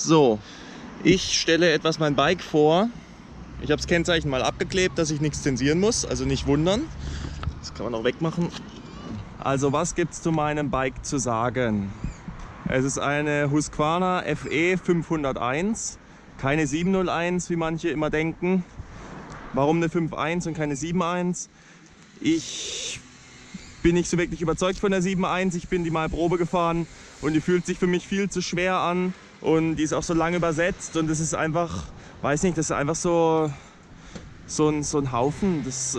So, ich stelle etwas mein Bike vor. Ich habe das Kennzeichen mal abgeklebt, dass ich nichts zensieren muss, also nicht wundern. Das kann man auch wegmachen. Also was gibt es zu meinem Bike zu sagen? Es ist eine Husqvarna FE 501, keine 701, wie manche immer denken. Warum eine 5.1 und keine 7.1? Ich bin nicht so wirklich überzeugt von der 7.1. Ich bin die mal Probe gefahren und die fühlt sich für mich viel zu schwer an und die ist auch so lang übersetzt und das ist einfach, weiß nicht, das ist einfach so ein Haufen. Das,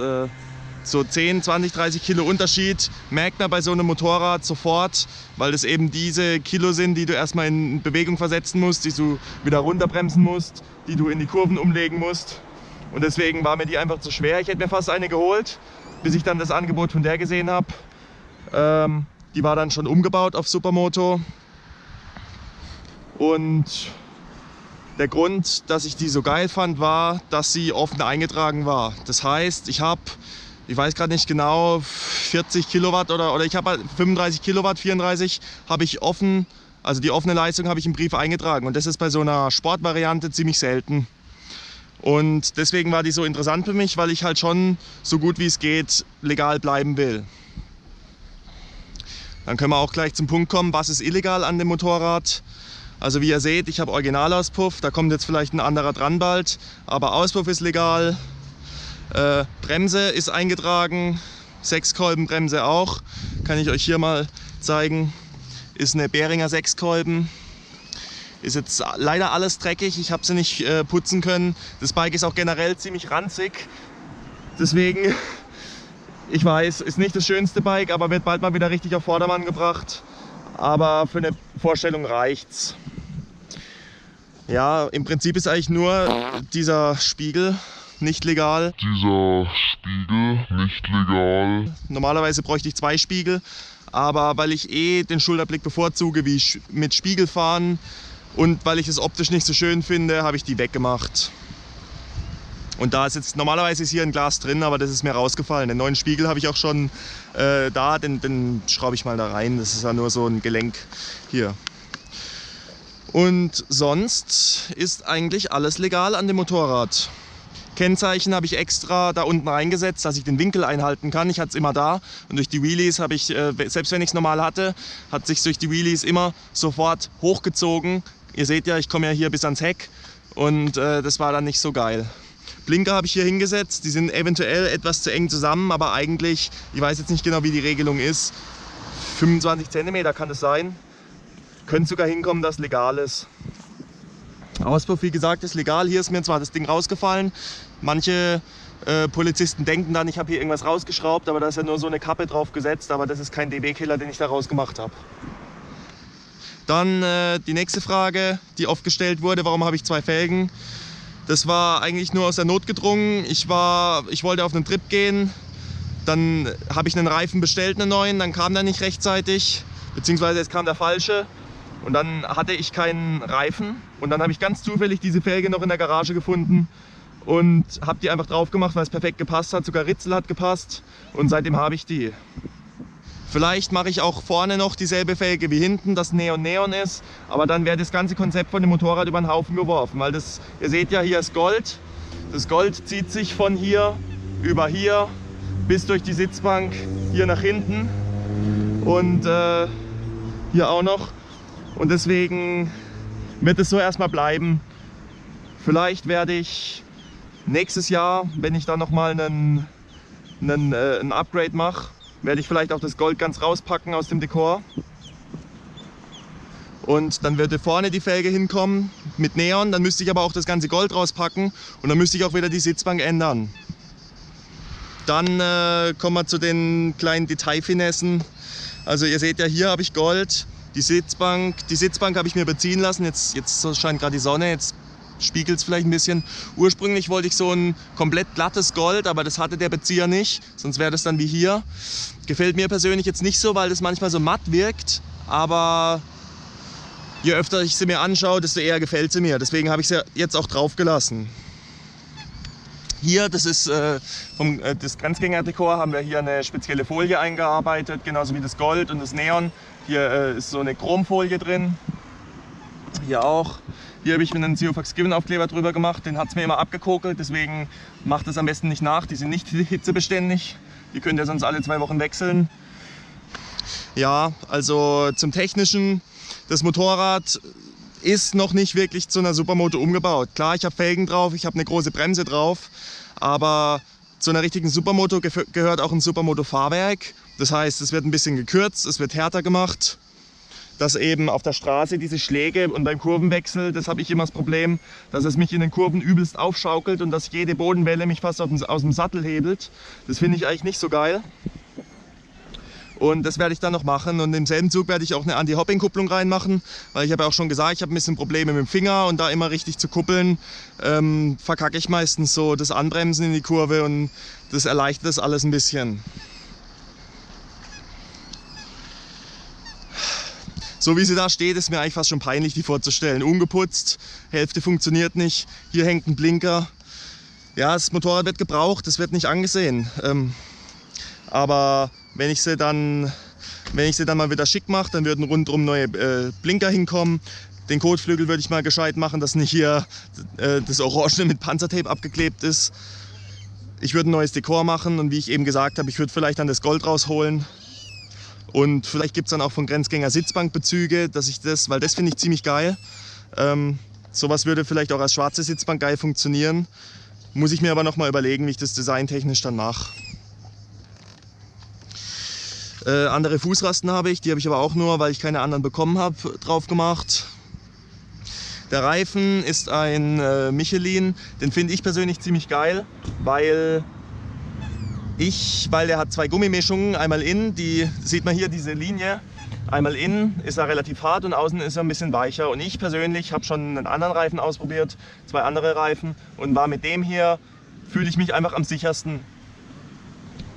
so 10, 20, 30 Kilo Unterschied merkt man bei so einem Motorrad sofort, weil das eben diese Kilo sind, die du erstmal in Bewegung versetzen musst, die du wieder runterbremsen musst, die du in die Kurven umlegen musst. Und deswegen war mir die einfach zu schwer. Ich hätte mir fast eine geholt, bis ich dann das Angebot von der gesehen habe. Die war dann schon umgebaut auf Supermoto. Und der Grund, dass ich die so geil fand, war, dass sie offen eingetragen war. Das heißt, ich weiß gerade nicht genau, 40 Kilowatt oder ich habe 35 Kilowatt, 34 habe ich offen, also die offene Leistung habe ich im Brief eingetragen. Und das ist bei so einer Sportvariante ziemlich selten. Und deswegen war die so interessant für mich, weil ich halt schon so gut wie es geht legal bleiben will. Dann können wir auch gleich zum Punkt kommen, was ist illegal an dem Motorrad. Also wie ihr seht, ich habe Originalauspuff, da kommt jetzt vielleicht ein anderer dran bald, aber Auspuff ist legal. Bremse ist eingetragen, 6-Kolben-Bremse auch, kann ich euch hier mal zeigen, ist eine Behringer 6-Kolben. Ist jetzt leider alles dreckig, ich habe sie nicht putzen können. Das Bike ist auch generell ziemlich ranzig, deswegen, ich weiß, ist nicht das schönste Bike, aber wird bald mal wieder richtig auf Vordermann gebracht. Aber für eine Vorstellung reicht's. Ja, im Prinzip ist eigentlich nur dieser Spiegel nicht legal. Normalerweise bräuchte ich 2 Spiegel, aber weil ich den Schulterblick bevorzuge, wie mit Spiegel fahren und weil ich es optisch nicht so schön finde, habe ich die weggemacht. Und da ist jetzt, normalerweise ist hier ein Glas drin, aber das ist mir rausgefallen. Den neuen Spiegel habe ich auch schon da, den schraube ich mal da rein. Das ist ja nur so ein Gelenk hier. Und sonst ist eigentlich alles legal an dem Motorrad. Kennzeichen habe ich extra da unten reingesetzt, dass ich den Winkel einhalten kann. Ich hatte es immer da und durch die Wheelies habe ich, selbst wenn ich es normal hatte, hat sich durch die Wheelies immer sofort hochgezogen. Ihr seht ja, ich komme ja hier bis ans Heck und das war dann nicht so geil. Blinker habe ich hier hingesetzt, die sind eventuell etwas zu eng zusammen, aber eigentlich, ich weiß jetzt nicht genau, wie die Regelung ist, 25 cm kann es sein. Könnte sogar hinkommen, dass es legal ist. Auspuff, wie gesagt, ist legal. Hier ist mir zwar das Ding rausgefallen. Manche Polizisten denken dann, ich habe hier irgendwas rausgeschraubt, aber da ist ja nur so eine Kappe drauf gesetzt, aber das ist kein dB-Killer, den ich da rausgemacht habe. Dann die nächste Frage, die oft gestellt wurde, warum habe ich 2 Felgen? Das war eigentlich nur aus der Not gedrungen. Ich wollte auf einen Trip gehen, dann habe ich einen Reifen bestellt, einen neuen, dann kam der nicht rechtzeitig, beziehungsweise es kam der falsche. Und dann hatte ich keinen Reifen und dann habe ich ganz zufällig diese Felge noch in der Garage gefunden und habe die einfach drauf gemacht, weil es perfekt gepasst hat, sogar Ritzel hat gepasst und seitdem habe ich die. Vielleicht mache ich auch vorne noch dieselbe Felge wie hinten, dass Neon ist, aber dann wäre das ganze Konzept von dem Motorrad über den Haufen geworfen, weil das, ihr seht ja, hier ist Gold. Das Gold zieht sich von hier über hier bis durch die Sitzbank hier nach hinten und hier auch noch. Und deswegen wird es so erstmal bleiben. Vielleicht werde ich nächstes Jahr, wenn ich dann nochmal ein Upgrade mache, werde ich vielleicht auch das Gold ganz rauspacken aus dem Dekor. Und dann würde vorne die Felge hinkommen mit Neon. Dann müsste ich aber auch das ganze Gold rauspacken und dann müsste ich auch wieder die Sitzbank ändern. Dann kommen wir zu den kleinen Detailfinessen. Also ihr seht ja, hier habe ich Gold. Die Sitzbank habe ich mir beziehen lassen, jetzt scheint gerade die Sonne, jetzt spiegelt es vielleicht ein bisschen. Ursprünglich wollte ich so ein komplett glattes Gold, aber das hatte der Bezieher nicht, sonst wäre das dann wie hier. Gefällt mir persönlich jetzt nicht so, weil das manchmal so matt wirkt, aber je öfter ich sie mir anschaue, desto eher gefällt sie mir. Deswegen habe ich sie jetzt auch drauf gelassen. Hier, das ist das Grenzgänger-Dekor, haben wir hier eine spezielle Folie eingearbeitet, genauso wie das Gold und das Neon. Hier ist so eine Chromfolie drin. Hier auch. Hier habe ich mir einen Zeofax Given Aufkleber drüber gemacht. Den hat es mir immer abgekokelt, deswegen macht es am besten nicht nach. Die sind nicht hitzebeständig. Die könnt ihr sonst alle 2 Wochen wechseln. Ja, also zum Technischen. Das Motorrad ist noch nicht wirklich zu einer Supermoto umgebaut. Klar, ich habe Felgen drauf, ich habe eine große Bremse drauf, aber zu einer richtigen Supermoto gehört auch ein Supermoto-Fahrwerk. Das heißt, es wird ein bisschen gekürzt, es wird härter gemacht, dass eben auf der Straße diese Schläge und beim Kurvenwechsel, das habe ich immer das Problem, dass es mich in den Kurven übelst aufschaukelt und dass jede Bodenwelle mich fast aus dem Sattel hebelt. Das finde ich eigentlich nicht so geil. Und das werde ich dann noch machen und im selben Zug werde ich auch eine Anti-Hopping-Kupplung reinmachen, weil ich habe ja auch schon gesagt, ich habe ein bisschen Probleme mit dem Finger und da immer richtig zu kuppeln, verkacke ich meistens so das Anbremsen in die Kurve und das erleichtert das alles ein bisschen. So wie sie da steht, ist mir eigentlich fast schon peinlich, die vorzustellen. Ungeputzt, Hälfte funktioniert nicht, hier hängt ein Blinker. Ja, das Motorrad wird gebraucht, das wird nicht angesehen. Aber wenn ich sie dann mal wieder schick mache, dann würden rundherum neue Blinker hinkommen. Den Kotflügel würde ich mal gescheit machen, dass nicht hier das Orange mit Panzertape abgeklebt ist. Ich würde ein neues Dekor machen und wie ich eben gesagt habe, ich würde vielleicht dann das Gold rausholen. Und vielleicht gibt es dann auch von Grenzgänger Sitzbankbezüge, weil das finde ich ziemlich geil. Sowas würde vielleicht auch als schwarze Sitzbank geil funktionieren. Muss ich mir aber noch mal überlegen, wie ich das designtechnisch dann mache. Andere Fußrasten habe ich, die habe ich aber auch nur, weil ich keine anderen bekommen habe, drauf gemacht. Der Reifen ist ein Michelin, den finde ich persönlich ziemlich geil, weil der hat 2 Gummimischungen, einmal innen, die sieht man hier diese Linie, einmal innen ist er relativ hart und außen ist er ein bisschen weicher. Und ich persönlich habe schon einen anderen Reifen ausprobiert, 2 andere Reifen und war mit dem hier, fühle ich mich einfach am sichersten.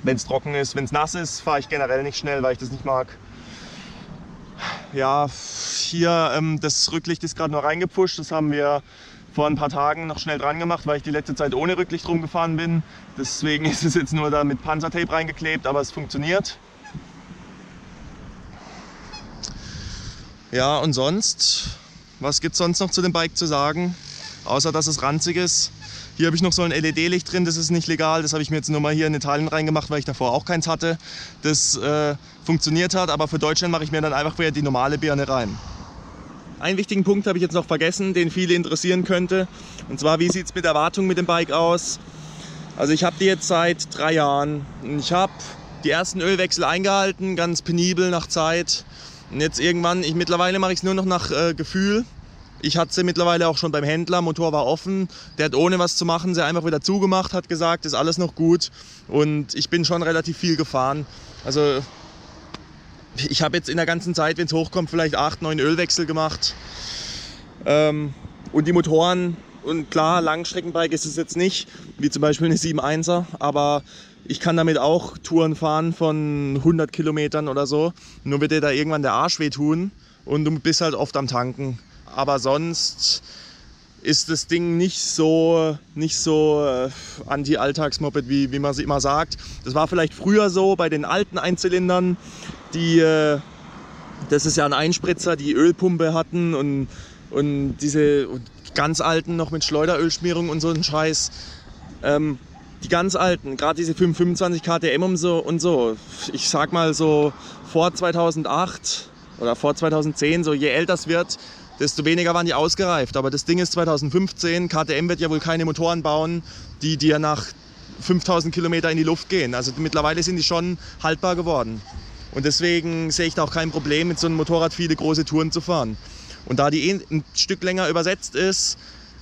Wenn es trocken ist, wenn es nass ist, fahre ich generell nicht schnell, weil ich das nicht mag. Ja, hier das Rücklicht ist gerade noch reingepusht. Das haben wir vor ein paar Tagen noch schnell dran gemacht, weil ich die letzte Zeit ohne Rücklicht rumgefahren bin. Deswegen ist es jetzt nur da mit Panzertape reingeklebt, aber es funktioniert. Ja, und sonst, was gibt es sonst noch zu dem Bike zu sagen? Außer dass es ranzig ist. Hier habe ich noch so ein LED-Licht drin, das ist nicht legal. Das habe ich mir jetzt nur mal hier in Italien reingemacht, weil ich davor auch keins hatte. Das funktioniert hat, aber für Deutschland mache ich mir dann einfach wieder die normale Birne rein. Einen wichtigen Punkt habe ich jetzt noch vergessen, den viele interessieren könnte. Und zwar, wie sieht es mit der Wartung mit dem Bike aus? Also ich habe die jetzt seit 3 Jahren. Ich habe die ersten Ölwechsel eingehalten, ganz penibel nach Zeit. Und jetzt irgendwann, mittlerweile mache ich es nur noch nach Gefühl. Ich hatte sie mittlerweile auch schon beim Händler, Motor war offen. Der hat ohne was zu machen sie einfach wieder zugemacht, hat gesagt, ist alles noch gut. Und ich bin schon relativ viel gefahren. Also ich habe jetzt in der ganzen Zeit, wenn es hochkommt, vielleicht 8, 9 Ölwechsel gemacht. Und die Motoren, und klar, Langstreckenbike ist es jetzt nicht, wie zum Beispiel eine 7.1er, aber ich kann damit auch Touren fahren von 100 Kilometern oder so. Nur wird dir da irgendwann der Arsch wehtun und du bist halt oft am Tanken. Aber sonst ist das Ding nicht so Anti-Alltagsmoped, wie man es immer sagt. Das war vielleicht früher so bei den alten Einzylindern, das ist ja ein Einspritzer, die Ölpumpe hatten und diese ganz alten noch mit Schleuderölschmierung und so ein Scheiß. Die ganz alten, gerade diese 525 KTM und so, ich sag mal so vor 2008 oder vor 2010, so je älter es wird, desto weniger waren die ausgereift. Aber das Ding ist 2015, KTM wird ja wohl keine Motoren bauen, die dir nach 5000 Kilometer in die Luft gehen. Also mittlerweile sind die schon haltbar geworden. Und deswegen sehe ich da auch kein Problem, mit so einem Motorrad viele große Touren zu fahren. Und da die ein Stück länger übersetzt ist,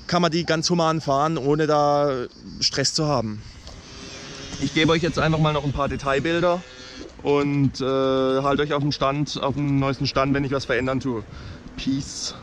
kann man die ganz human fahren, ohne da Stress zu haben. Ich gebe euch jetzt einfach mal noch ein paar Detailbilder und halte euch auf dem neuesten Stand, wenn ich was verändern tue. Peace.